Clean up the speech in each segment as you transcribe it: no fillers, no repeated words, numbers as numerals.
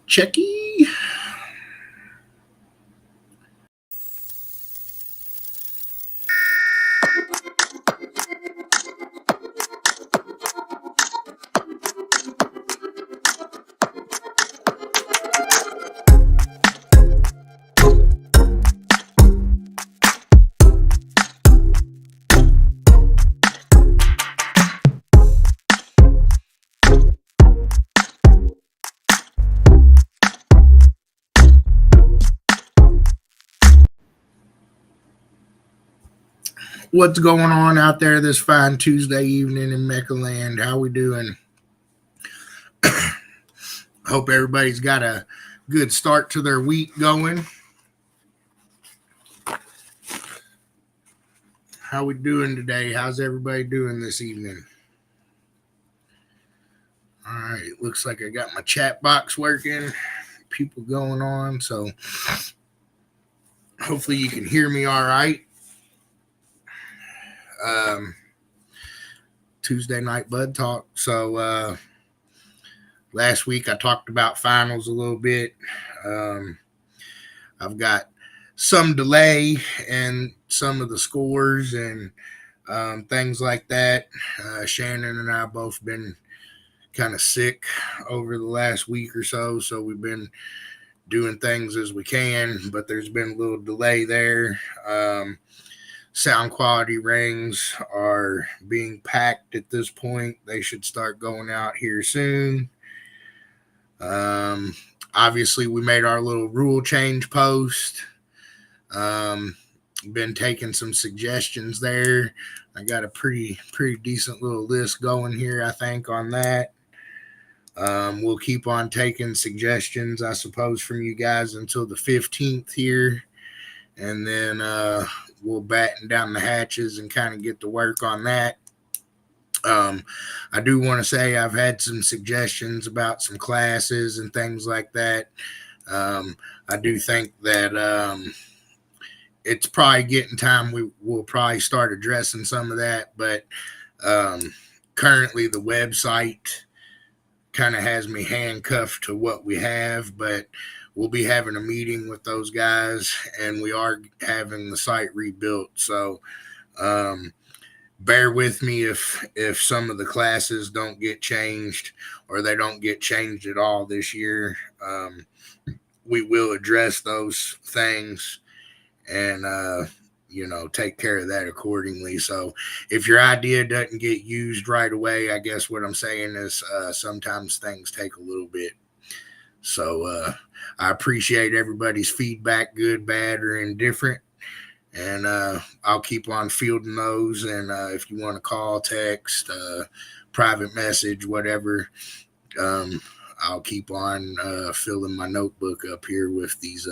Checky. What's going on out there this fine Tuesday evening in MECA land? How we doing? Hope everybody's got a good start to their week going. How we doing today? How's everybody doing this evening? All right, looks like I got my chat box working. People going on, so hopefully you can hear me all right. Tuesday night BudTalk. So last week I talked about finals a little bit. I've got some delay in some of the scores and things like that. Shannon and I both been kind of sick over the last week or so, so we've been doing things as we can, but there's been a little delay there. Sound quality rings are being packed at this point. They should start going out here soon. Obviously, we made our little rule change post. Been taking some suggestions there. I got a pretty decent little list going here, I think, on that. We'll keep on taking suggestions, I suppose, from you guys until the 15th here. And then we'll batten down the hatches and kind of get to work on that. I do want to say I've had some suggestions about some classes and things like that. I do think that it's probably getting time we will probably start addressing some of that. But currently the website kind of has me handcuffed to what we have, but we'll be having a meeting with those guys, and we are having the site rebuilt. So bear with me if some of the classes don't get changed or they don't get changed at all this year. We will address those things and, take care of that accordingly. So if your idea doesn't get used right away, I guess what I'm saying is sometimes things take a little bit. So I appreciate everybody's feedback, good, bad, or indifferent. And I'll keep on fielding those. And if you want to call, text, private message, whatever, I'll keep on filling my notebook up here with these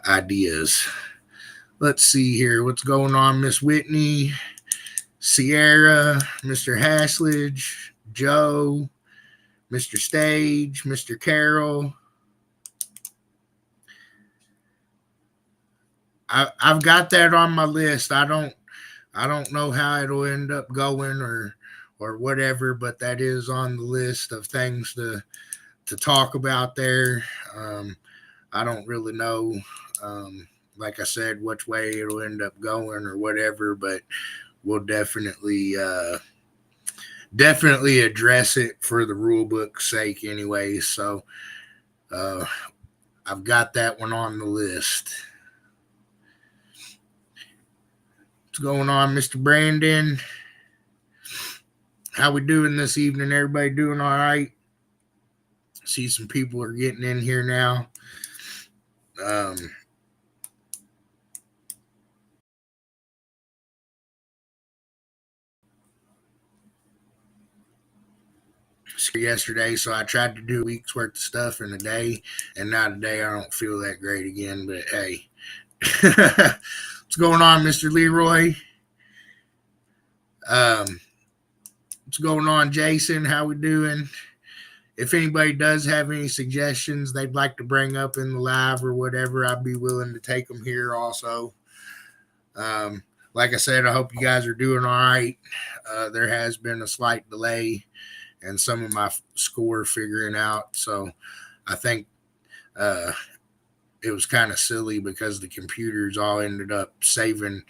ideas. Let's see here. What's going on, Miss Whitney, Sierra, Mr. Haslage, Joe, Mr. Stage, Mr. Carroll. I've got that on my list. I don't know how it'll end up going or whatever, but that is on the list of things to talk about there. I don't really know, like I said, which way it'll end up going or whatever, but we'll definitely address it for the rule book's sake anyway. So I've got that one on the list. What's going on, Mr. Brandon? How we doing this evening? Everybody doing all right? See some people are getting in here now. Yesterday, so I tried to do a week's worth of stuff in a day, and now today I don't feel that great again, but hey. What's going on, Mr. Leroy? What's going on, Jason? How we doing? If anybody does have any suggestions they'd like to bring up in the live or whatever, I'd be willing to take them here also. Like I said, I hope you guys are doing all right. There has been a slight delay and some of my score figuring out. So I think uh, it was kind of silly because the computers all ended up saving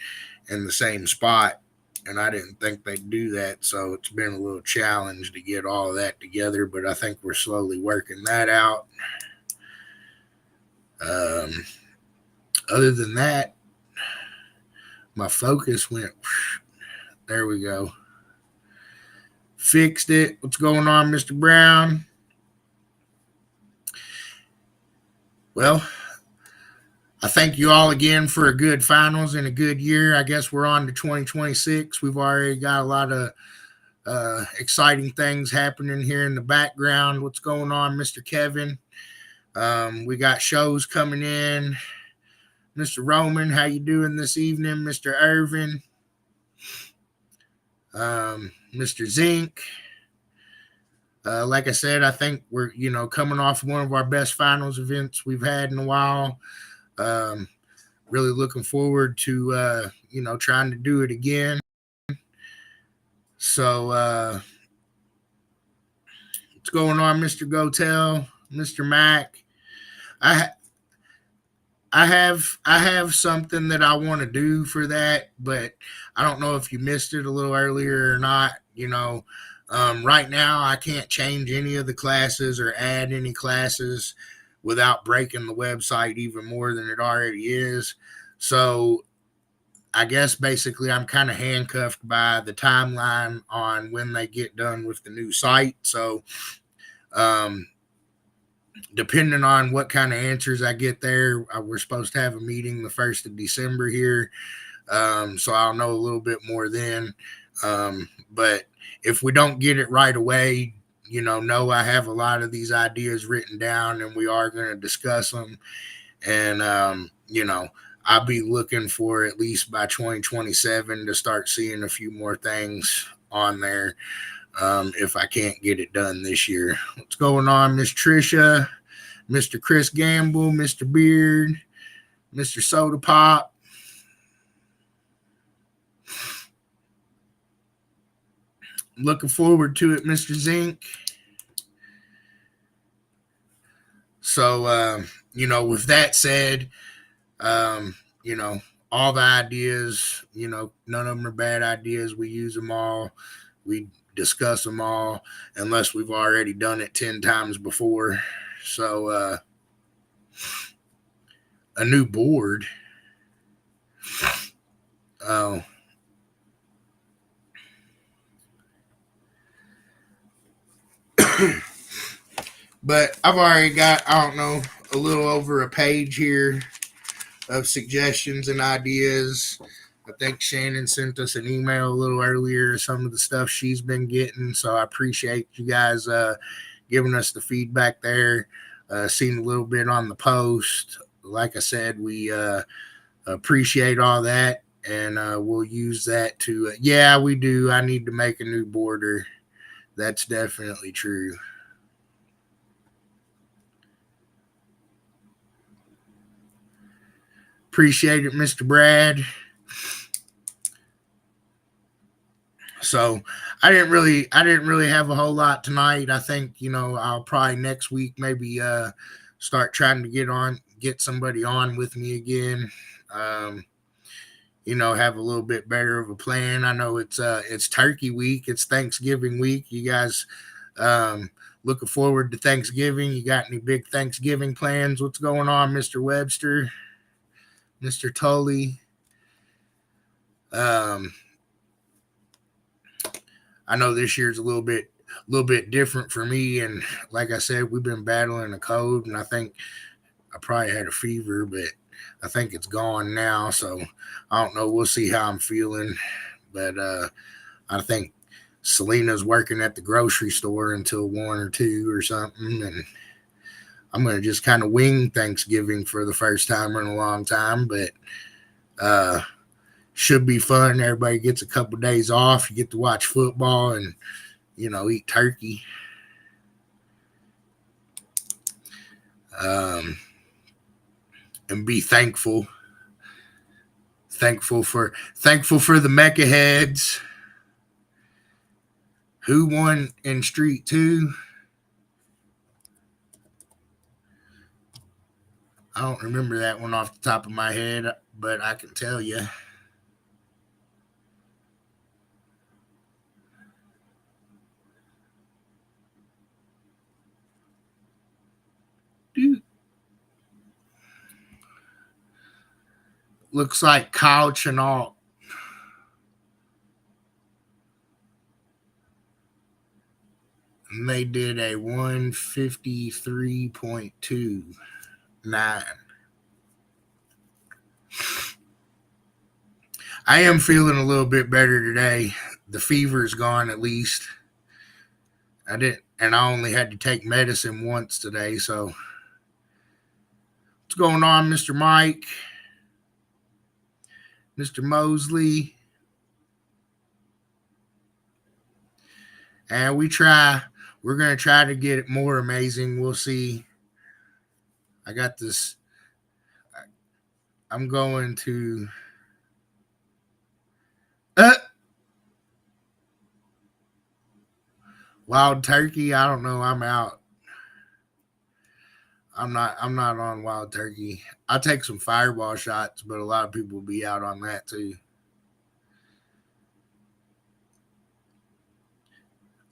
in the same spot, and I didn't think they'd do that. So it's been a little challenge to get all of that together, but I think we're slowly working that out. Um, Other than that, my focus went, there we go. Fixed it. What's going on, Mr. Brown? Well, I thank you all again for a good finals and a good year. I guess we're on to 2026. We've already got a lot of exciting things happening here in the background. What's going on, Mr. Kevin? We got shows coming in. Mr. Roman, how you doing this evening? Mr. Irvin, Mr. Zink. Like I said, I think we're coming off one of our best finals events we've had in a while. Really looking forward to trying to do it again. So what's going on, Mr. Gotel, Mr. Mac? I have something that I want to do for that, but I don't know if you missed it a little earlier or not. Right now I can't change any of the classes or add any classes without breaking the website even more than it already is. So I guess basically I'm kind of handcuffed by the timeline on when they get done with the new site. So depending on what kind of answers I get there, we're supposed to have a meeting the 1st of December here. So I'll know a little bit more then. But if we don't get it right away, I have a lot of these ideas written down and we are going to discuss them. And, I'll be looking for at least by 2027 to start seeing a few more things on there. If I can't get it done this year. What's going on, Miss Trisha, Mr. Chris Gamble, Mr. Beard, Mr. Soda Pop? Looking forward to it, Mr. Zink. So, with that said, all the ideas, none of them are bad ideas. We use them all. We discuss them all, unless we've already done it 10 times before. So, a new board. Oh. But I've already got, I don't know, a little over a page here of suggestions and ideas. I think Shannon sent us an email a little earlier, some of the stuff she's been getting. So I appreciate you guys giving us the feedback there. Seen a little bit on the post. Like I said, we appreciate all that. And we'll use that to, yeah, we do. I need to make a new border. That's definitely true. Appreciate it, Mr. Brad. So I didn't really have a whole lot tonight. I think, I'll probably next week maybe start trying to get somebody on with me again. Have a little bit better of a plan. I know it's Turkey week, it's Thanksgiving week. You guys looking forward to Thanksgiving? You got any big Thanksgiving plans? What's going on, Mr. Webster? Mr. Tully? I know this year's a little bit different for me, and like I said, we've been battling a cold, and I think I probably had a fever, but I think it's gone now. So I don't know. We'll see how I'm feeling, but I think Selena's working at the grocery store until 1 or 2 or something, and I'm gonna just kind of wing Thanksgiving for the first time in a long time, but should be fun. Everybody gets a couple of days off. You get to watch football and, eat turkey. And be thankful. Thankful for the MECA heads. Who won in Street 2? I don't remember that one off the top of my head, but I can tell you. Looks like Couch and all. And they did a 153.29. I am feeling a little bit better today. The fever's gone at least. I didn't, and I only had to take medicine once today. So, what's going on, Mr. Mike? Mr. Mosley? And we're going to try to get it more amazing. We'll see. I got this. I'm going to. Wild turkey. I don't know. I'm out. I'm not on wild turkey. I'll take some fireball shots, but a lot of people will be out on that too.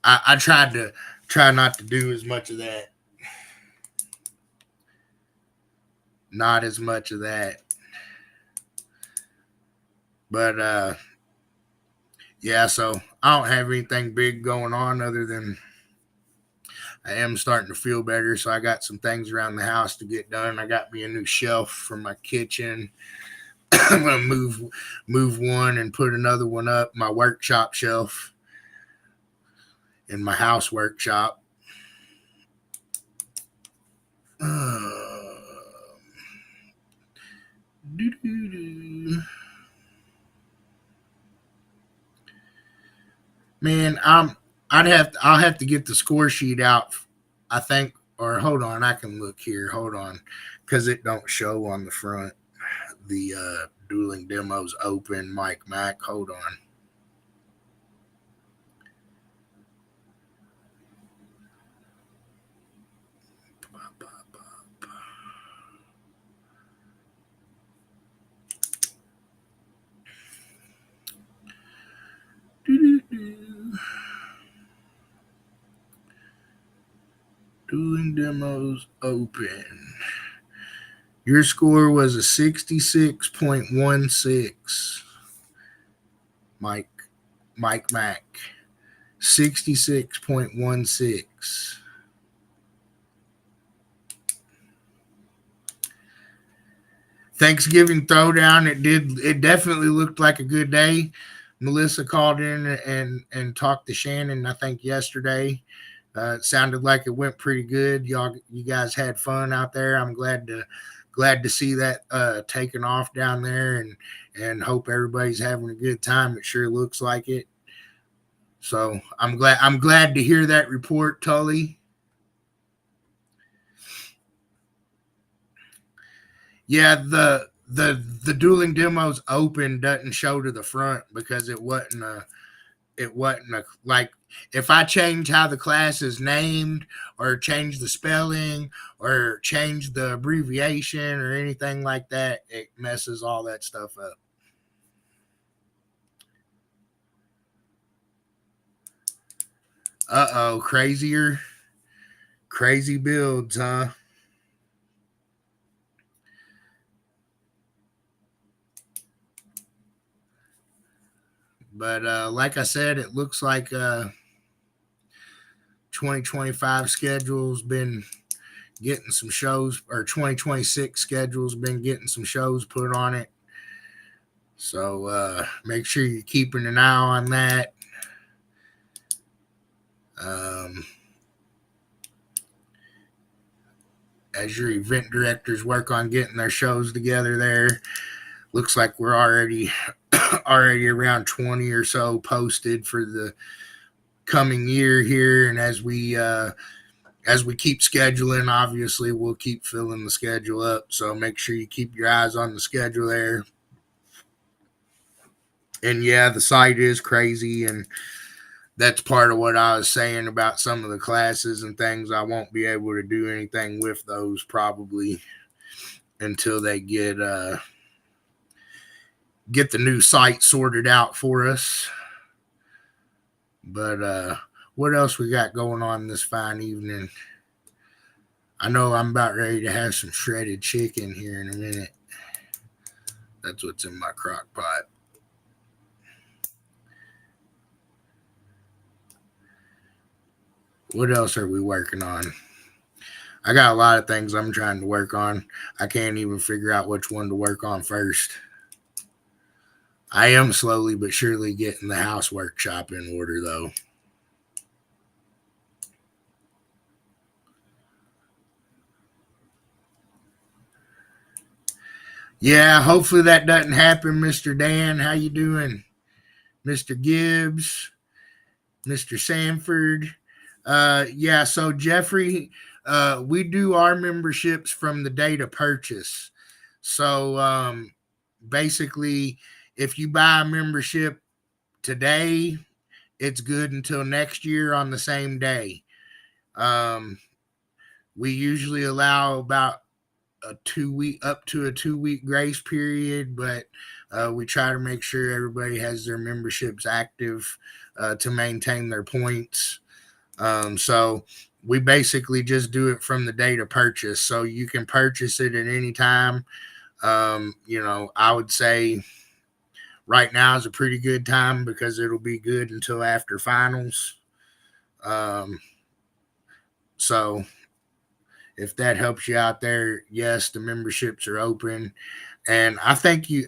I tried to try not to do as much of that. Not as much of that. But yeah, so I don't have anything big going on other than I am starting to feel better. So I got some things around the house to get done. I got me a new shelf for my kitchen. I'm gonna move one and put another one up, my workshop shelf in my house workshop. Man, I'll have to get the score sheet out. I think, or hold on, I can look here. Hold on, because it don't show on the front. The dueling demos open. Mike Mac. Hold on. Dueling demos open. Your score was a 66.16. Mike Mac. 66.16. Thanksgiving throwdown. It definitely looked like a good day. Melissa called in and talked to Shannon, I think yesterday. It sounded like it went pretty good. You guys had fun out there. I'm glad to see that taking off down there, and hope everybody's having a good time. It sure looks like it. So I'm glad to hear that report, Tully. Yeah, the dueling demos open doesn't show to the front because it wasn't like if I change how the class is named or change the spelling or change the abbreviation or anything like that, it messes all that stuff up. Crazy builds, huh? But like I said, it looks like 2025 schedule's been getting some shows, or 2026 schedule's been getting some shows put on it. So make sure you're keeping an eye on that. As your event directors work on getting their shows together there, looks like we're already around 20 or so posted for the coming year here. And as we keep scheduling, obviously we'll keep filling the schedule up. So make sure you keep your eyes on the schedule there. And yeah, the site is crazy, and that's part of what I was saying about some of the classes and things. I won't be able to do anything with those probably until they get the new site sorted out for us. But what else we got going on this fine evening? I know I'm about ready to have some shredded chicken here in a minute. That's what's in my crock pot. What else are we working on? I got a lot of things I'm trying to work on. I can't even figure out which one to work on first. I am slowly but surely getting the house workshop in order, though. Yeah, hopefully that doesn't happen, Mr. Dan. How you doing? Mr. Gibbs, Mr. Sanford. Yeah, so Jeffrey, we do our memberships from the date of purchase. So basically, if you buy a membership today, it's good until next year on the same day. We usually allow about a 2 week up to a 2 week grace period, but we try to make sure everybody has their memberships active to maintain their points. So we basically just do it from the date of purchase, so you can purchase it at any time. I would say right now is a pretty good time because it'll be good until after finals. So if that helps you out there, yes, the memberships are open. And I think you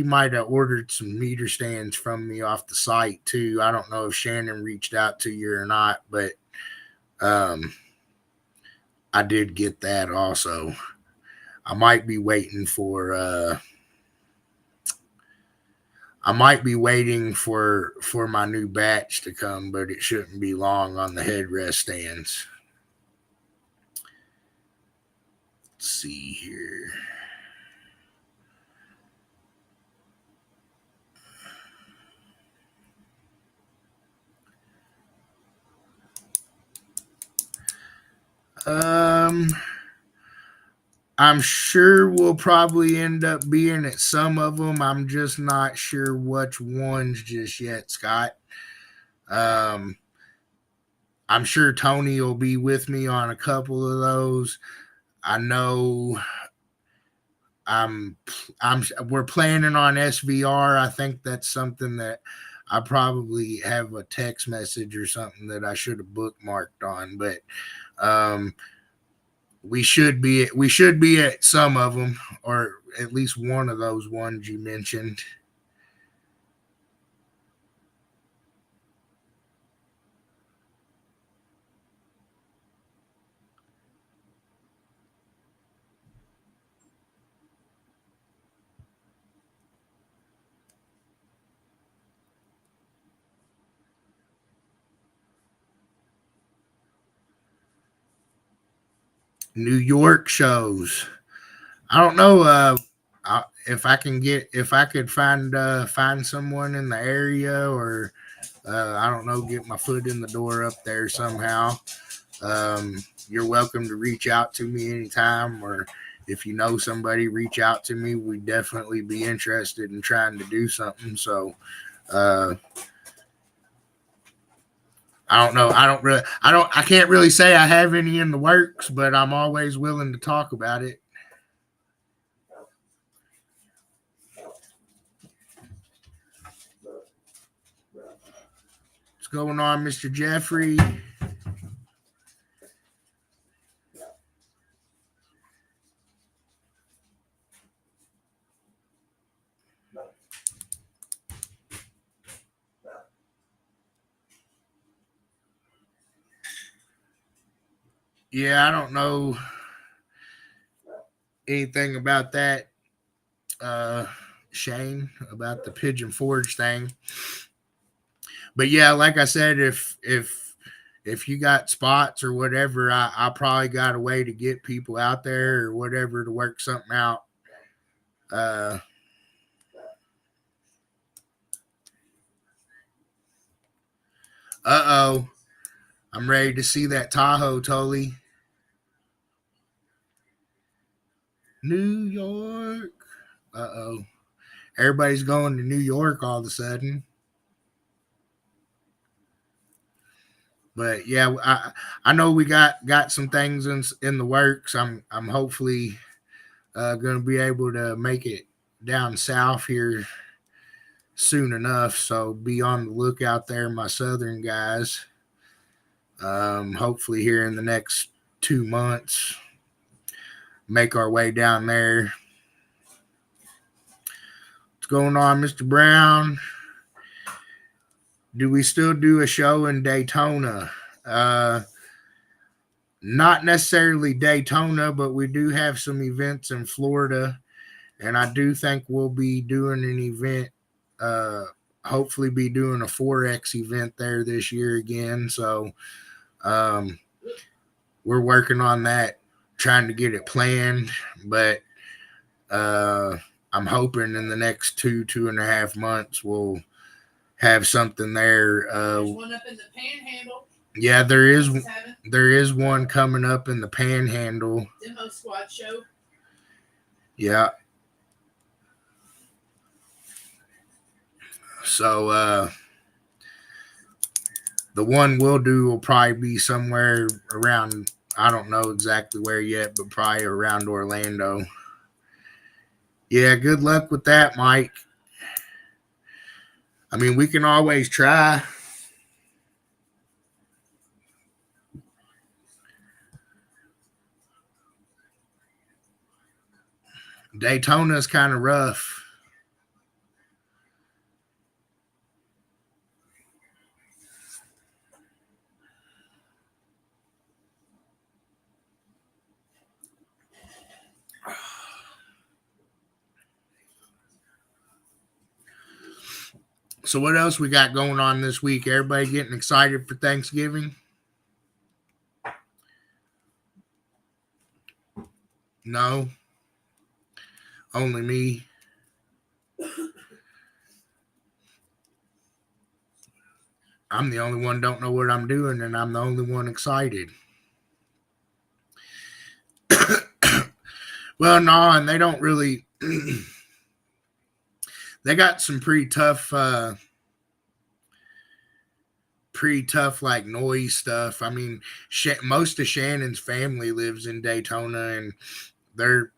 might have ordered some meter stands from me off the site too. I don't know if Shannon reached out to you or not, but I did get that also. I might be waiting for my new batch to come, but it shouldn't be long on the headrest stands. Let's see here. I'm sure we'll probably end up being at some of them. I'm just not sure which ones just yet, Scott. I'm sure Tony will be with me on a couple of those. I know we're planning on SVR. I think that's something that I probably have a text message or something that I should have bookmarked on, but we should be at some of them, or at least one of those ones you mentioned. New York shows. I don't know if I could find someone in the area, or I don't know, get my foot in the door up there somehow. You're welcome to reach out to me anytime, or if you know somebody, reach out to me. We'd definitely be interested in trying to do something. So I don't know. I can't really say I have any in the works, but I'm always willing to talk about it. What's going on, Mr. Jeffrey? Yeah, I don't know anything about that, Shane, about the Pigeon Forge thing. But yeah, like I said, if you got spots or whatever, I probably got a way to get people out there or whatever to work something out. I'm ready to see that Tahoe, Tully. New York. Uh-oh. Everybody's going to New York all of a sudden. But yeah, I know we got some things in the works. I'm hopefully going to be able to make it down south here soon enough. So be on the lookout there, my southern guys. Hopefully here in the next 2 months, make our way down there. What's going on, Mr. Brown? Do we still do a show in Daytona? Not necessarily Daytona, but we do have some events in Florida, and I do think we'll be doing an event. Hopefully, be doing a 4X event there this year again. So, we're working on that, trying to get it planned. But I'm hoping in the next 2.5 months we'll have something there. There's one up in the Panhandle. Yeah, there is one coming up in the Panhandle. Demo Squad show. Yeah. So the one we'll do will probably be somewhere around, I don't know exactly where yet, but probably around Orlando. Yeah, good luck with that, Mike. I mean, we can always try. Daytona is kind of rough. So what else we got going on this week? Everybody getting excited for Thanksgiving? No. Only me. I'm the only one don't know what I'm doing, and I'm the only one excited. Well, no, and they don't really. They got some pretty tough like noise stuff. I mean, most of Shannon's family lives in Daytona, and they're,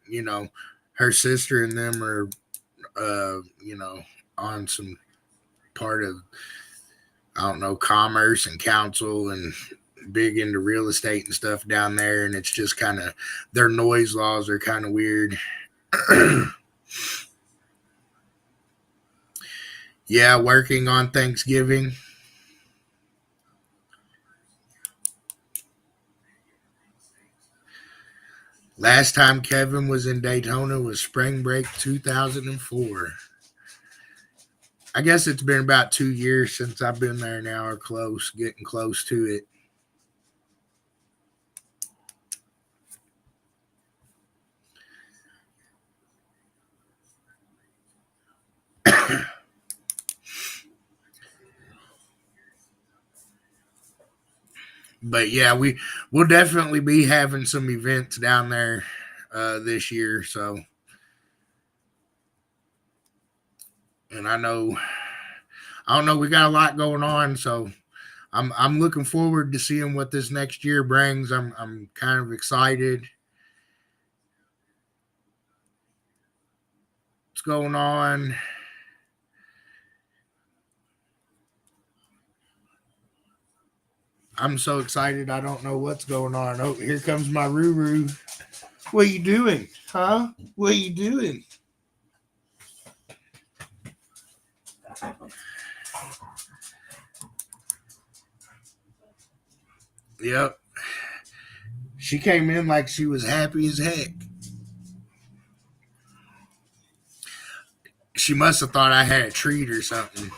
her sister and them are, on some part of, I don't know, commerce and council and big into real estate and stuff down there. And it's just kind of, their noise laws are kind of weird. Yeah, working on Thanksgiving. Last time Kevin was in Daytona was spring break 2004. I guess it's been about 2 years since I've been there now, or getting close to it. But yeah, we'll definitely be having some events down there this year. So, and I don't know, we got a lot going on. So I'm looking forward to seeing what this next year brings. I'm kind of excited. What's going on? I'm so excited. I don't know what's going on. Oh, here comes my Ruru. What are you doing? Huh? What are you doing? Yep. She came in like she was happy as heck. She must have thought I had a treat or something.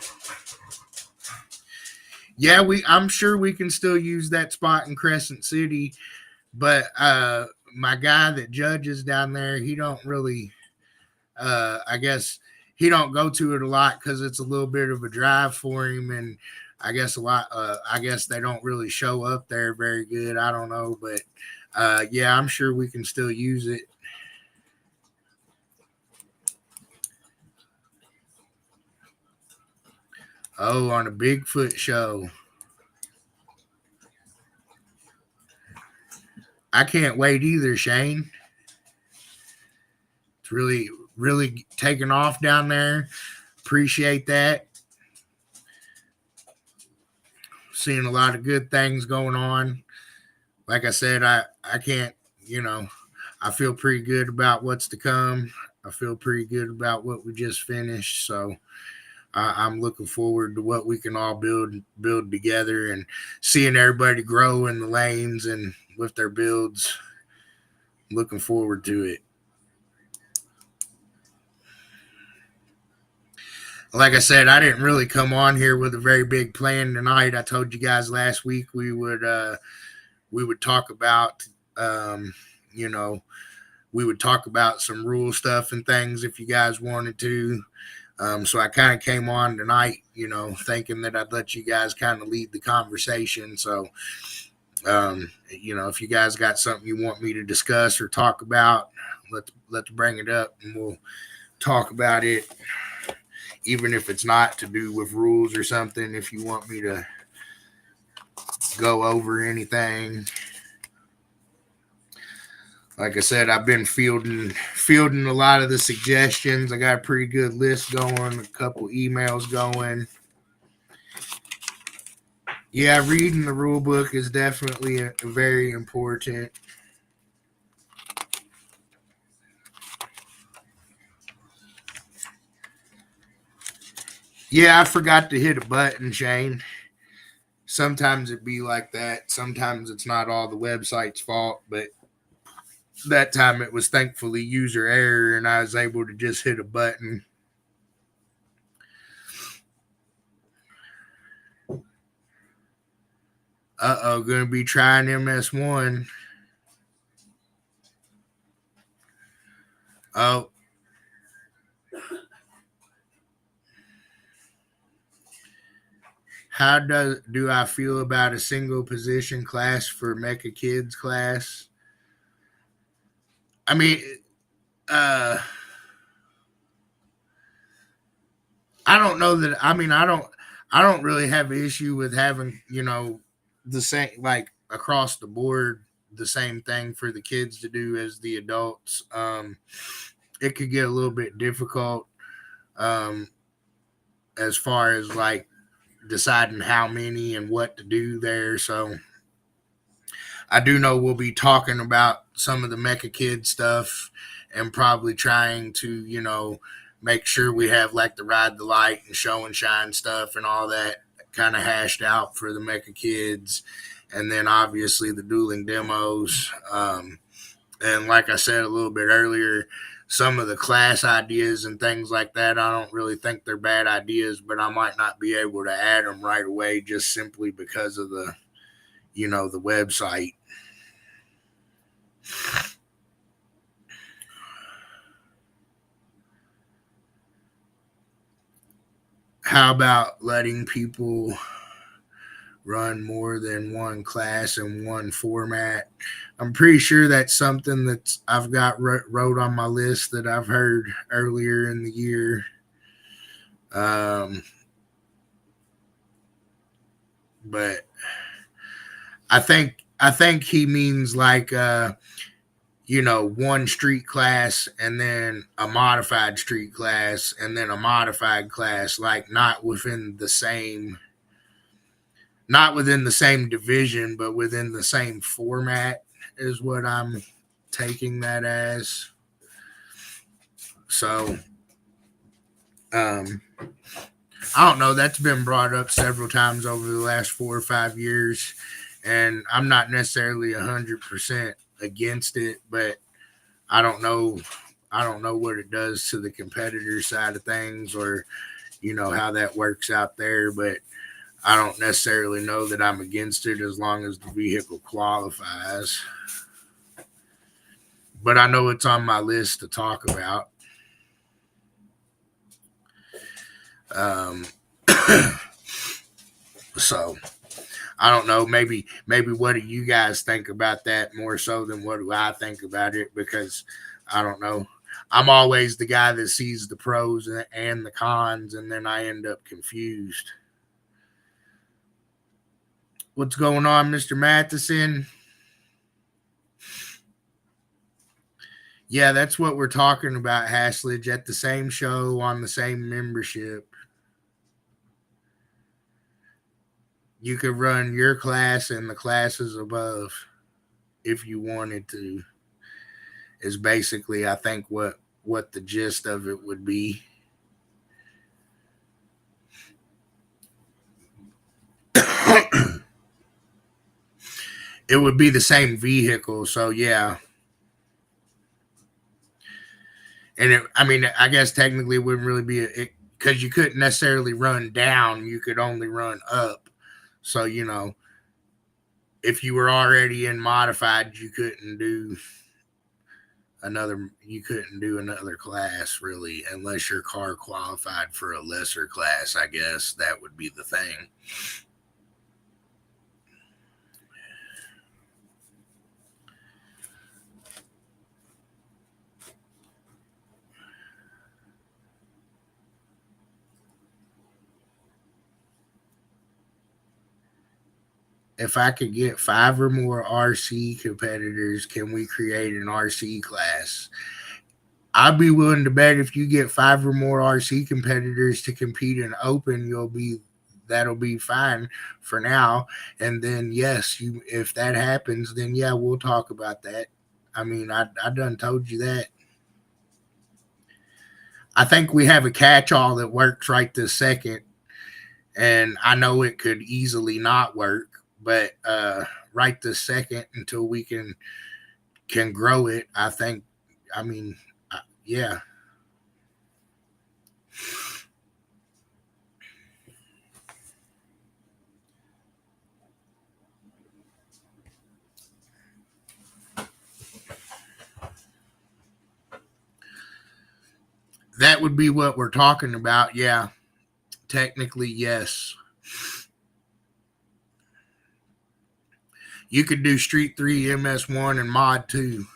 Yeah, I'm sure we can still use that spot in Crescent City, but my guy that judges down there, he don't really I guess he don't go to it a lot because it's a little bit of a drive for him, and I guess I guess they don't really show up there very good. I don't know, but yeah, I'm sure we can still use it. Oh, on a Bigfoot show. I can't wait either, Shane. It's really taking off down there. Appreciate that. Seeing a lot of good things going on. Like I said, I can't, I feel pretty good about what's to come. I feel pretty good about what we just finished. So I'm looking forward to what we can all build together, and seeing everybody grow in the lanes and with their builds. Looking forward to it. Like I said, I didn't really come on here with a very big plan tonight. I told you guys last week we would talk about you know we would talk about some rule stuff and things if you guys wanted to. So I kind of came on tonight, thinking that I'd let you guys kind of lead the conversation. So, if you guys got something you want me to discuss or talk about, let's bring it up and we'll talk about it. Even if it's not to do with rules or something, if you want me to go over anything. Like I said, I've been fielding a lot of the suggestions. I got a pretty good list going, a couple emails going. Yeah, reading the rule book is definitely very important. Yeah, I forgot to hit a button, Shane. Sometimes it be like that. Sometimes it's not all the website's fault, but that time it was thankfully user error and I was able to just hit a button. Gonna be trying MS1. Oh. How do I feel about a single position class for MECA Kids class? I mean, I don't know that. I mean, I don't really have an issue with having the same, like, across the board, the same thing for the kids to do as the adults. It could get a little bit difficult as far as like deciding how many and what to do there. So I do know we'll be talking about some of the MECA Kid stuff and probably trying to, make sure we have like the ride the light and show and shine stuff and all that kind of hashed out for the MECA Kids. And then obviously the dueling demos. And like I said a little bit earlier, some of the class ideas and things like that, I don't really think they're bad ideas, but I might not be able to add them right away just simply because of the website. How about letting people run more than one class in one format? I'm pretty sure that's something that I've got wrote on my list that I've heard earlier in the year. But I think he means like one street class and then a modified street class and then a modified class, like not within the same division, but within the same format is what I'm taking that as. So, I don't know. That's been brought up several times over the last 4 or 5 years, and I'm not necessarily 100% against it, but I don't know what it does to the competitor side of things, or how that works out there. But I don't necessarily know that I'm against it as long as the vehicle qualifies. But I know it's on my list to talk about. So I don't know. Maybe what do you guys think about that more so than what do I think about it? Because I don't know. I'm always the guy that sees the pros and the cons, and then I end up confused. What's going on, Mr. Matheson? Yeah, that's what we're talking about, Haslage, at the same show on the same membership. You could run your class and the classes above if you wanted to. Is basically, I think, what the gist of it would be. It would be the same vehicle, so yeah. And I guess technically it wouldn't really be because you couldn't necessarily run down, you could only run up. So, if you were already in modified, you couldn't do another class really, unless your car qualified for a lesser class. I guess that would be the thing. If I could get 5 or more RC competitors, can we create an RC class? I'd be willing to bet if you get 5 or more RC competitors to compete in open, that'll be fine for now. And then yes, if that happens, then yeah, we'll talk about that. I done told you that. I think we have a catch-all that works right this second, and I know it could easily not work, but right this second until we can grow it, I think. Yeah. That would be what we're talking about. Yeah. Technically, yes. You could do Street 3, MS1, and Mod 2.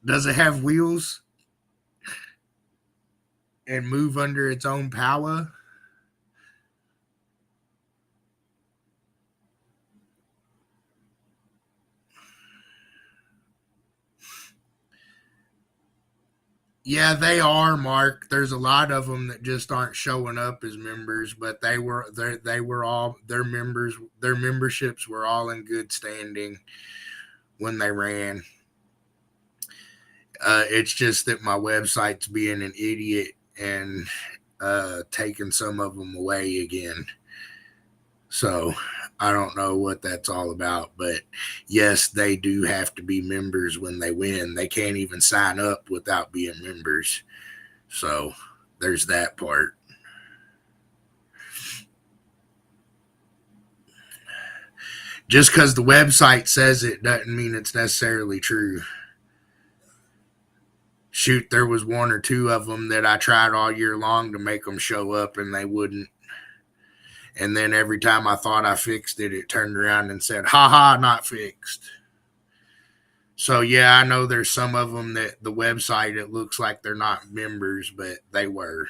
Does it have wheels and move under its own power? Yeah, they are, Mark. There's a lot of them that just aren't showing up as members, but they were all their members. Their memberships were all in good standing when they ran. It's just that my website's being an idiot and taking some of them away again. So I don't know what that's all about, but yes, they do have to be members when they win. They can't even sign up without being members. So there's that part. Just because the website says it doesn't mean it's necessarily true. Shoot, there was 1 or 2 of them that I tried all year long to make them show up and they wouldn't. And then every time I thought I fixed it, it turned around and said, haha, not fixed. So, yeah, I know there's some of them that the website, it looks like they're not members, but they were.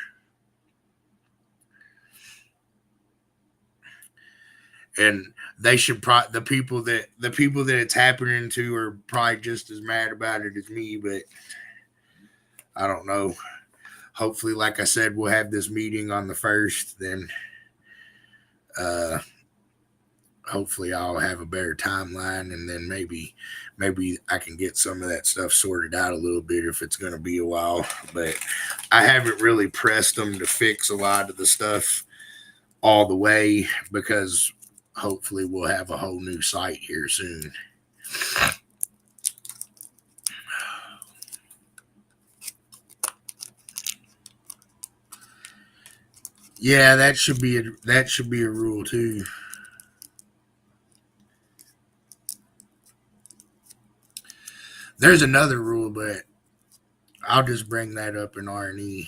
And they should the people that it's happening to are probably just as mad about it as me, but I don't know. Hopefully, like I said, we'll have this meeting on the 1st, then hopefully I'll have a better timeline, and then maybe I can get some of that stuff sorted out a little bit if it's going to be a while. But I haven't really pressed them to fix a lot of the stuff all the way because hopefully we'll have a whole new site here soon. Yeah, that should be a rule too. There's another rule, but I'll just bring that up in R&E.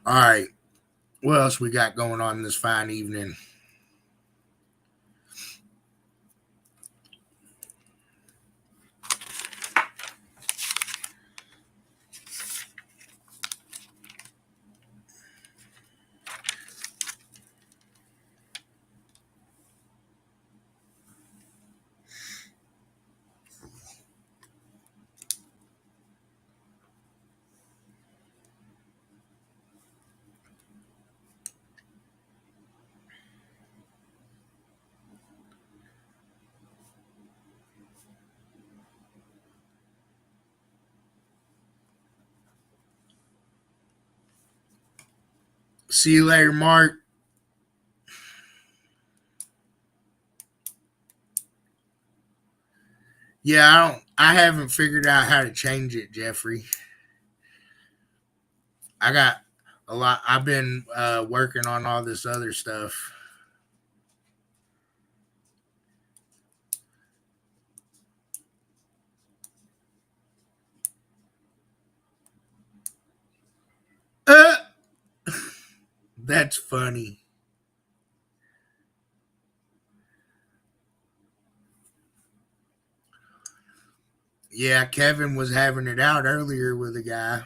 All right. What else we got going on this fine evening? See you later, Mark. Yeah, I haven't figured out how to change it, Jeffrey. I got a lot. I've been working on all this other stuff. Uh, that's funny. Yeah, Kevin was having it out earlier with a guy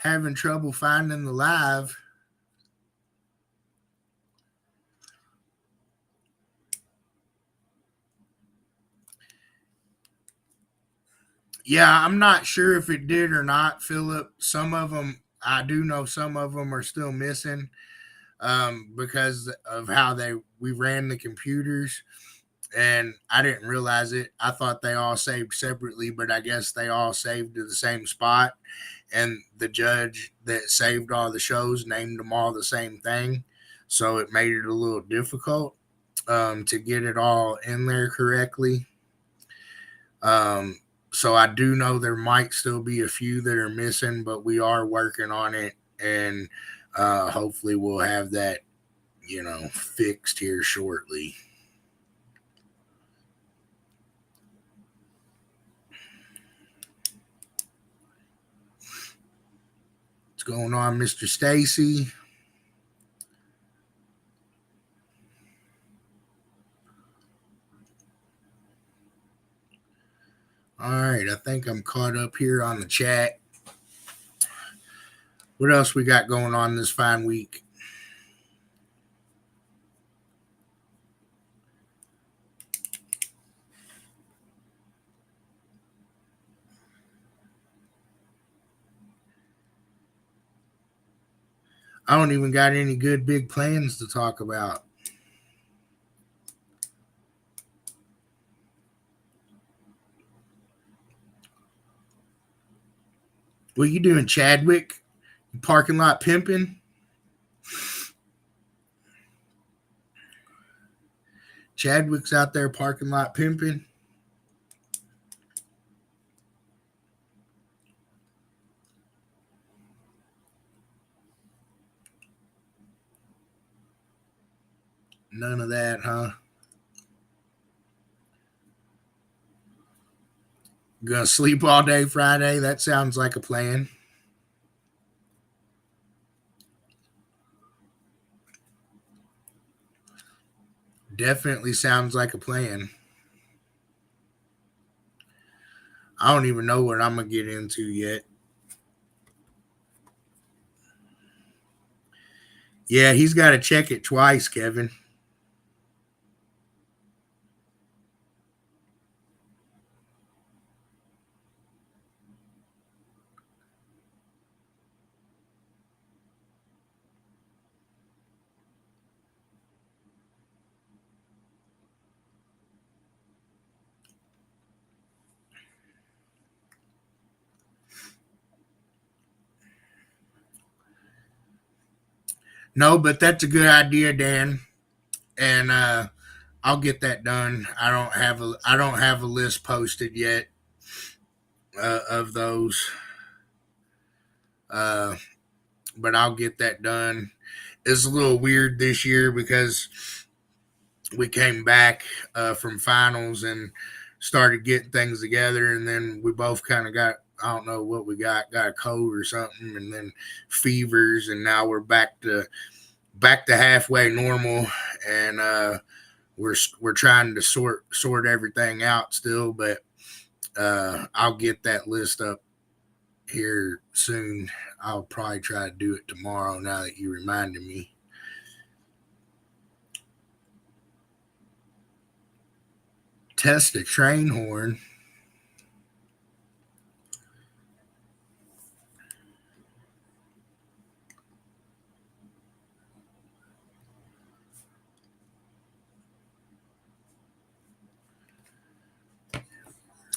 having trouble finding the live. Yeah, I'm not sure if it did or not, Philip. Some of them, I do know some of them are still missing because of how we ran the computers, and I didn't realize it. I thought they all saved separately, but I guess they all saved to the same spot. And the judge that saved all the shows named them all the same thing, so it made it a little difficult to get it all in there correctly. Um, so I do know there might still be a few that are missing, but we are working on it, and hopefully we'll have that, fixed here shortly. What's going on, Mr. Stacy? All right, I think I'm caught up here on the chat. What else we got going on this fine week? I don't even got any good big plans to talk about. What you doing, Chadwick? Parking lot pimping? Chadwick's out there parking lot pimping. None of that, huh? Gonna sleep all day Friday? That sounds like a plan. Definitely sounds like a plan. I don't even know what I'm gonna get into yet. Yeah, he's got to check it twice, Kevin. No, but that's a good idea, Dan. And I'll get that done. I don't have a list posted yet of those, uh, but I'll get that done. it's a little weird this year because we came back from finals and started getting things together, and then we both kind of got, I don't know what we got a cold or something, and then fevers, and now we're back to halfway normal, and we're trying to sort everything out still, but I'll get that list up here soon. I'll probably try to do it tomorrow now that you reminded me. Test a train horn.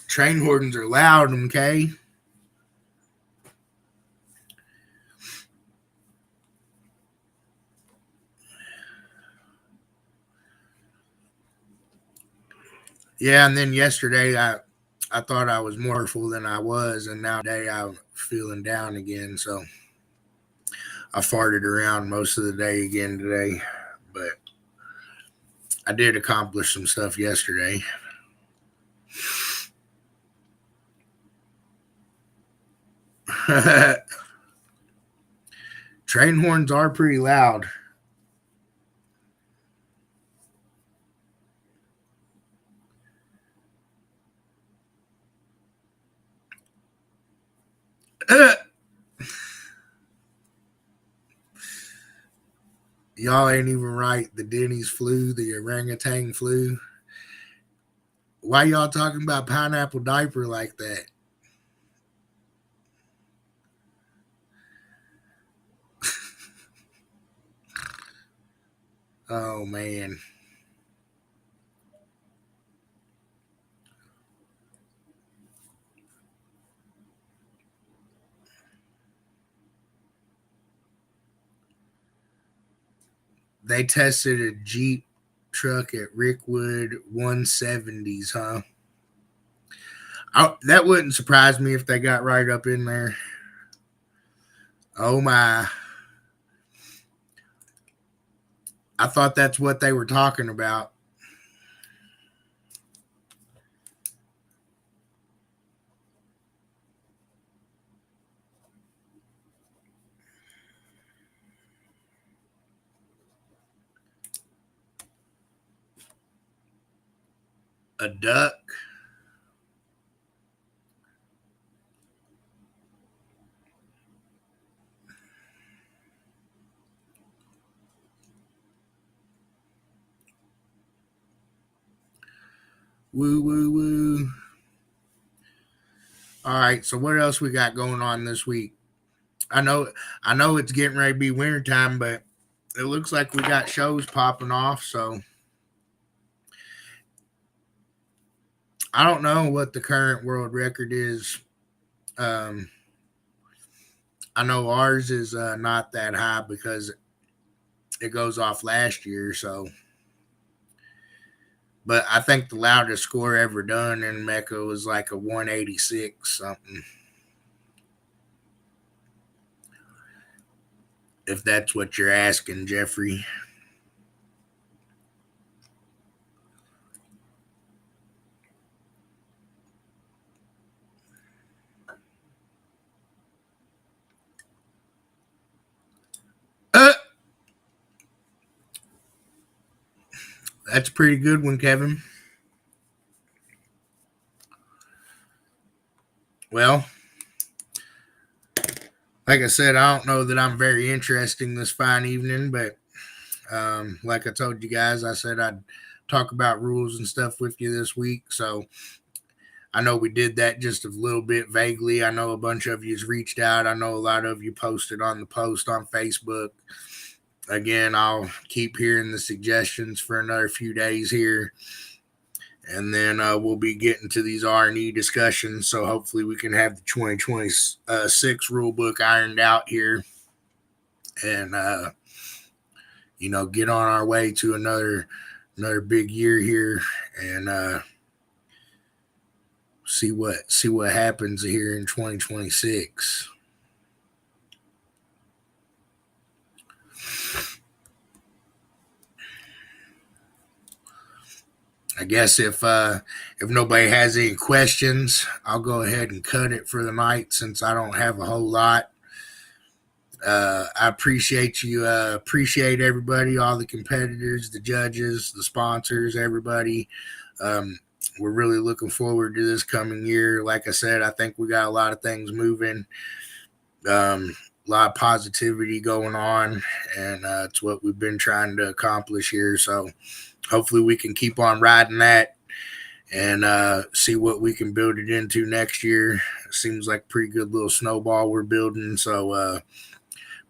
Train horns are loud, okay? Yeah, and then yesterday I thought I was more full than I was, and now today I'm feeling down again. So I farted around most of the day again today, but I did accomplish some stuff yesterday. Train horns are pretty loud. Y'all ain't even right. The Denny's flu, the orangutan flu. Why y'all talking about pineapple diaper like that? Oh man. They tested a Jeep truck at Rickwood 170s, huh? That wouldn't surprise me if they got right up in there. Oh my. I thought that's what they were talking about. A duck. Woo, woo, woo. All right, so what else we got going on this week? I know it's getting ready to be wintertime, but it looks like we got shows popping off, so I don't know what the current world record is. Um, I know ours is not that high because it goes off last year, so. But I think the loudest score ever done in MECA was like a 186 something. If that's what you're asking, Jeffrey. Uh, that's a pretty good one, Kevin. Well, like I said, I don't know that I'm very interesting this fine evening, but like I told you guys, I said I'd talk about rules and stuff with you this week. So I know we did that just a little bit vaguely. I know a bunch of you's reached out. I know a lot of you posted on the post on Facebook. Again, I'll keep hearing the suggestions for another few days here, and then we'll be getting to these R&E discussions. So hopefully we can have the 2026 rule book ironed out here, and get on our way to another big year here, and see what happens here in 2026. guess if nobody has any questions, I'll go ahead and cut it for the night since I don't have a whole lot. I appreciate you. Appreciate everybody, all the competitors, the judges, the sponsors, everybody. We're really looking forward to this coming year. Like I said, I think we got a lot of things moving, a lot of positivity going on, and it's what we've been trying to accomplish here. So hopefully we can keep on riding that and see what we can build it into next year. It seems like a pretty good little snowball we're building. So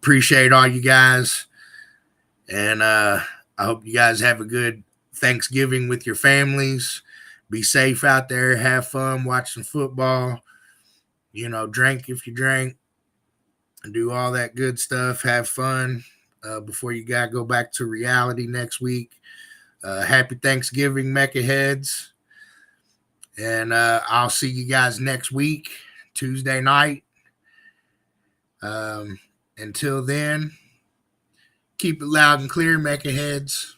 appreciate all you guys, and I hope you guys have a good Thanksgiving with your families. Be safe out there, have fun, watch some football, drink if you drink, and do all that good stuff, have fun before you gotta go back to reality next week. Happy Thanksgiving, MECA heads, and I'll see you guys next week, Tuesday night. Until then, keep it loud and clear, MECA heads.